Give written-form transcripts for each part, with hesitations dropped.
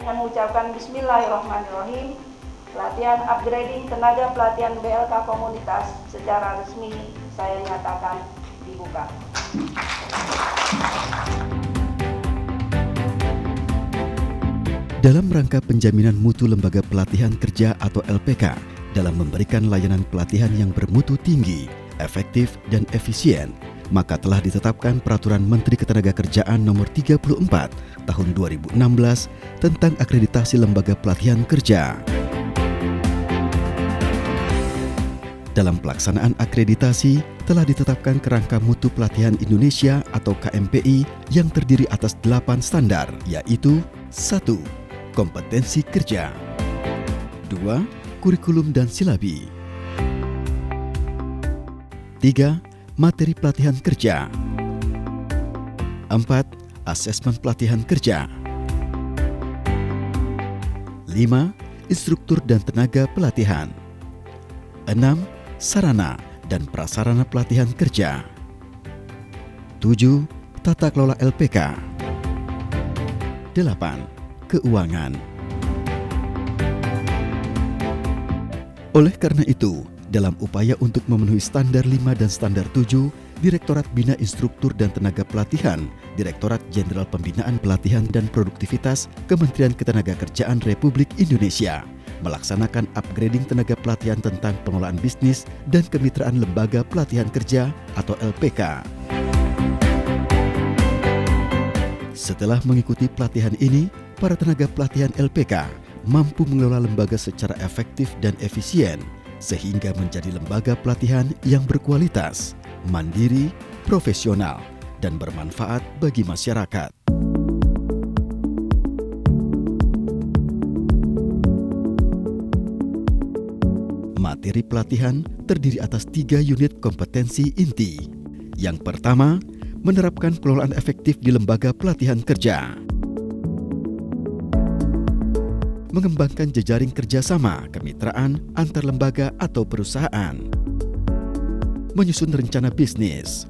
dengan mengucapkan Bismillahirrahmanirrahim. Pelatihan upgrading tenaga pelatihan BLK komunitas secara resmi saya nyatakan dibuka. Dalam rangka penjaminan mutu lembaga pelatihan kerja atau LPK dalam memberikan layanan pelatihan yang bermutu tinggi, efektif, dan efisien, maka telah ditetapkan Peraturan Menteri Ketenagakerjaan Nomor 34 Tahun 2016 tentang akreditasi lembaga pelatihan kerja. Dalam pelaksanaan akreditasi, telah ditetapkan kerangka mutu pelatihan Indonesia atau KMPI yang terdiri atas 8 standar, yaitu 1. Kompetensi kerja. 2. Kurikulum dan silabi. 3. Materi pelatihan kerja. 4. Asesmen pelatihan kerja. 5. Instruktur dan tenaga pelatihan. 6. Sarana dan prasarana pelatihan kerja. 7. Tata kelola LPK. 8. Keuangan. Oleh karena itu, dalam upaya untuk memenuhi standar 5 dan standar 7, Direktorat Bina Instruktur dan Tenaga Pelatihan, Direktorat Jenderal Pembinaan Pelatihan dan Produktivitas, Kementerian Ketenagakerjaan Republik Indonesia melaksanakan upgrading tenaga pelatihan tentang pengelolaan bisnis dan kemitraan lembaga pelatihan kerja atau LPK. Setelah mengikuti pelatihan ini, para tenaga pelatihan LPK mampu mengelola lembaga secara efektif dan efisien, sehingga menjadi lembaga pelatihan yang berkualitas, mandiri, profesional, dan bermanfaat bagi masyarakat. Materi pelatihan terdiri atas 3 unit kompetensi inti. Yang pertama, menerapkan pengelolaan efektif di lembaga pelatihan kerja. Mengembangkan jejaring kerjasama kemitraan antar lembaga atau perusahaan. Menyusun rencana bisnis.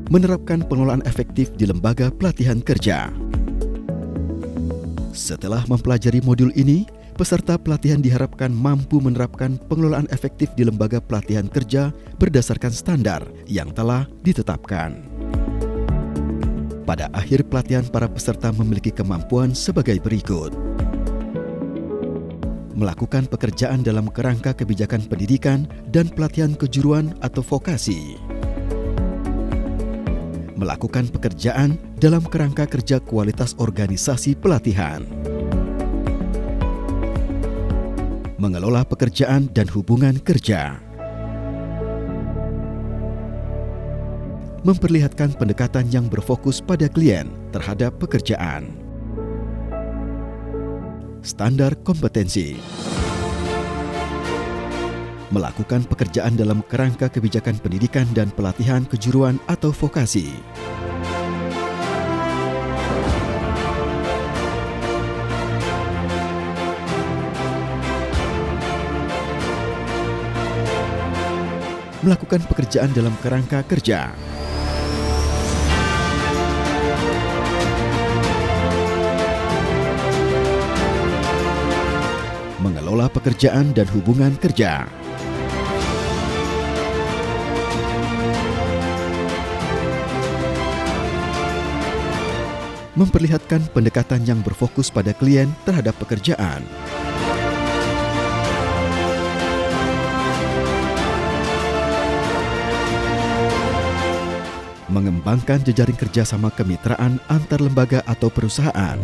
Menerapkan pengelolaan efektif di lembaga pelatihan kerja. Setelah mempelajari modul ini, peserta pelatihan diharapkan mampu menerapkan pengelolaan efektif di lembaga pelatihan kerja berdasarkan standar yang telah ditetapkan. Pada akhir pelatihan, para peserta memiliki kemampuan sebagai berikut: melakukan pekerjaan dalam kerangka kebijakan pendidikan dan pelatihan kejuruan atau vokasi, melakukan pekerjaan dalam kerangka kerja kualitas organisasi pelatihan, mengelola pekerjaan dan hubungan kerja, memperlihatkan pendekatan yang berfokus pada klien terhadap pekerjaan. Standar kompetensi. Melakukan pekerjaan dalam kerangka kebijakan pendidikan dan pelatihan kejuruan atau vokasi. Melakukan pekerjaan dalam kerangka kerja. Mengelola pekerjaan dan hubungan kerja. Memperlihatkan pendekatan yang berfokus pada klien terhadap pekerjaan. Mengembangkan jejaring kerjasama kemitraan antar lembaga atau perusahaan.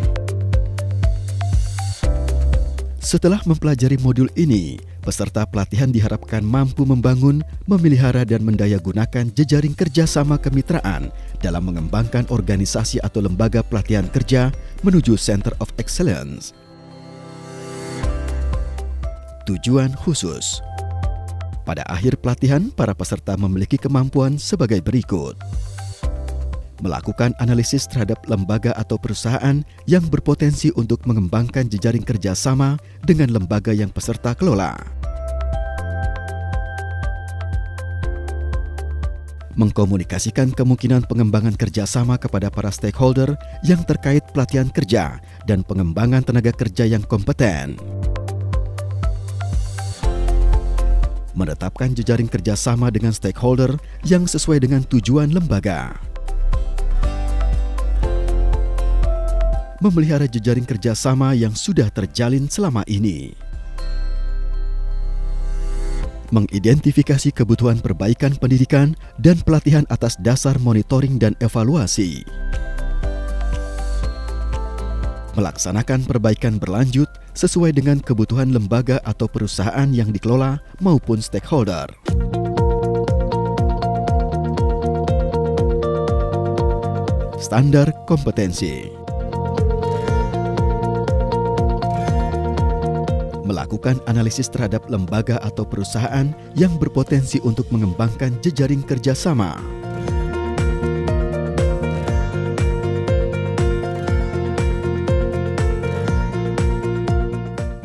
Setelah mempelajari modul ini, peserta pelatihan diharapkan mampu membangun, memelihara, dan mendayagunakan jejaring kerjasama kemitraan dalam mengembangkan organisasi atau lembaga pelatihan kerja menuju Center of Excellence. Tujuan khusus. Pada akhir pelatihan, para peserta memiliki kemampuan sebagai berikut: melakukan analisis terhadap lembaga atau perusahaan yang berpotensi untuk mengembangkan jejaring kerjasama dengan lembaga yang peserta kelola. mengkomunikasikan kemungkinan pengembangan kerjasama kepada para stakeholder yang terkait pelatihan kerja dan pengembangan tenaga kerja yang kompeten. Menetapkan jejaring kerjasama dengan stakeholder yang sesuai dengan tujuan lembaga. Memelihara jejaring kerjasama yang sudah terjalin selama ini. Mengidentifikasi kebutuhan perbaikan pendidikan dan pelatihan atas dasar monitoring dan evaluasi. Melaksanakan perbaikan berlanjut sesuai dengan kebutuhan lembaga atau perusahaan yang dikelola maupun stakeholder. Standar kompetensi. Melakukan analisis terhadap lembaga atau perusahaan yang berpotensi untuk mengembangkan jejaring kerjasama.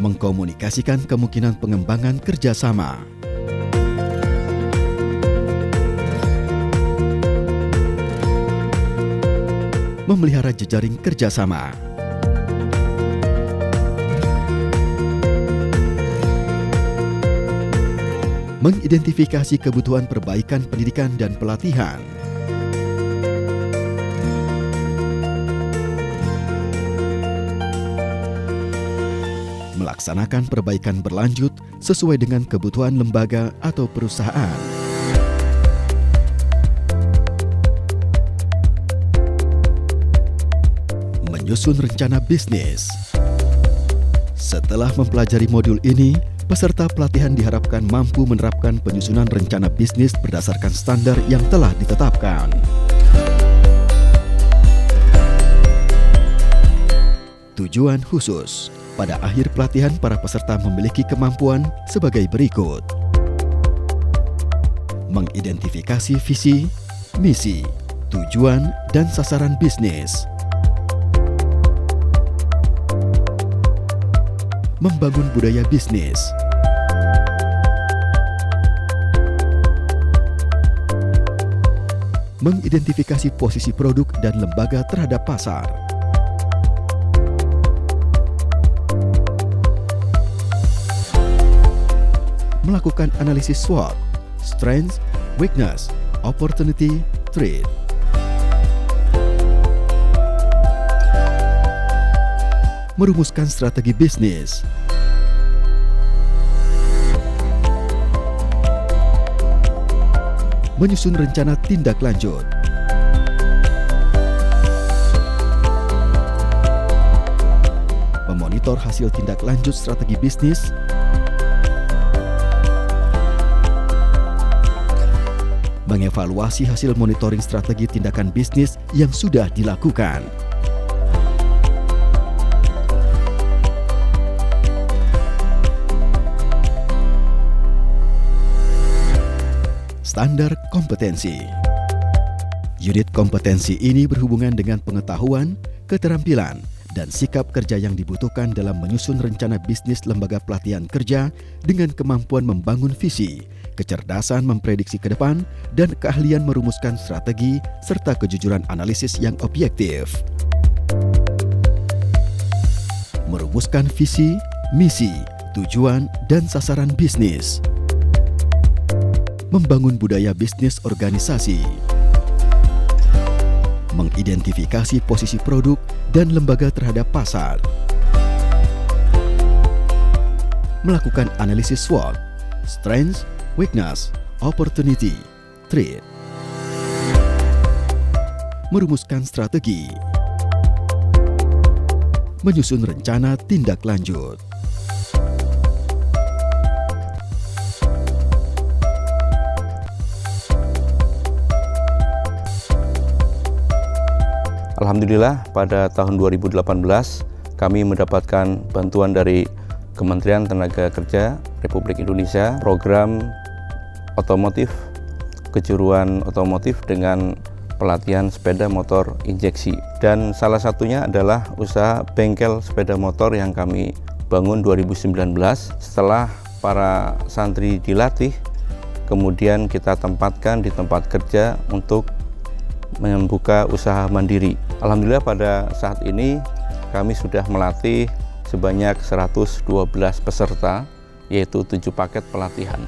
Mengkomunikasikan kemungkinan pengembangan kerjasama. Memelihara jejaring kerjasama. Mengidentifikasi kebutuhan perbaikan pendidikan dan pelatihan. Melaksanakan perbaikan berlanjut sesuai dengan kebutuhan lembaga atau perusahaan. Menyusun rencana bisnis. Setelah mempelajari modul ini, peserta pelatihan diharapkan mampu menerapkan penyusunan rencana bisnis berdasarkan standar yang telah ditetapkan. Tujuan khusus. Pada akhir pelatihan, para peserta memiliki kemampuan sebagai berikut. Mengidentifikasi visi, misi, tujuan, dan sasaran bisnis. Membangun budaya bisnis. Mengidentifikasi posisi produk dan lembaga terhadap pasar. Melakukan analisis SWOT, strength, weakness, opportunity, threat. Merumuskan strategi bisnis. Menyusun rencana tindak lanjut. Memonitor hasil tindak lanjut strategi bisnis. Mengevaluasi hasil monitoring strategi tindakan bisnis yang sudah dilakukan. Standar kompetensi. Unit kompetensi ini berhubungan dengan pengetahuan, keterampilan, dan sikap kerja yang dibutuhkan dalam menyusun rencana bisnis lembaga pelatihan kerja dengan kemampuan membangun visi, kecerdasan memprediksi ke depan, dan keahlian merumuskan strategi serta kejujuran analisis yang objektif. Merumuskan visi, misi, tujuan, dan sasaran bisnis. Membangun budaya bisnis organisasi. Mengidentifikasi posisi produk dan lembaga terhadap pasar. Melakukan analisis SWOT, strength, weakness, opportunity, threat. Merumuskan strategi. Menyusun rencana tindak lanjut. Alhamdulillah pada tahun 2018 kami mendapatkan bantuan dari Kementerian Tenaga Kerja Republik Indonesia, program otomotif, kejuruan otomotif dengan pelatihan sepeda motor injeksi. Dan salah satunya adalah usaha bengkel sepeda motor yang kami bangun 2019. Setelah para santri dilatih, kemudian kita tempatkan di tempat kerja untuk membuka usaha mandiri. Alhamdulillah pada saat ini kami sudah melatih sebanyak 112 peserta, yaitu 7 paket pelatihan.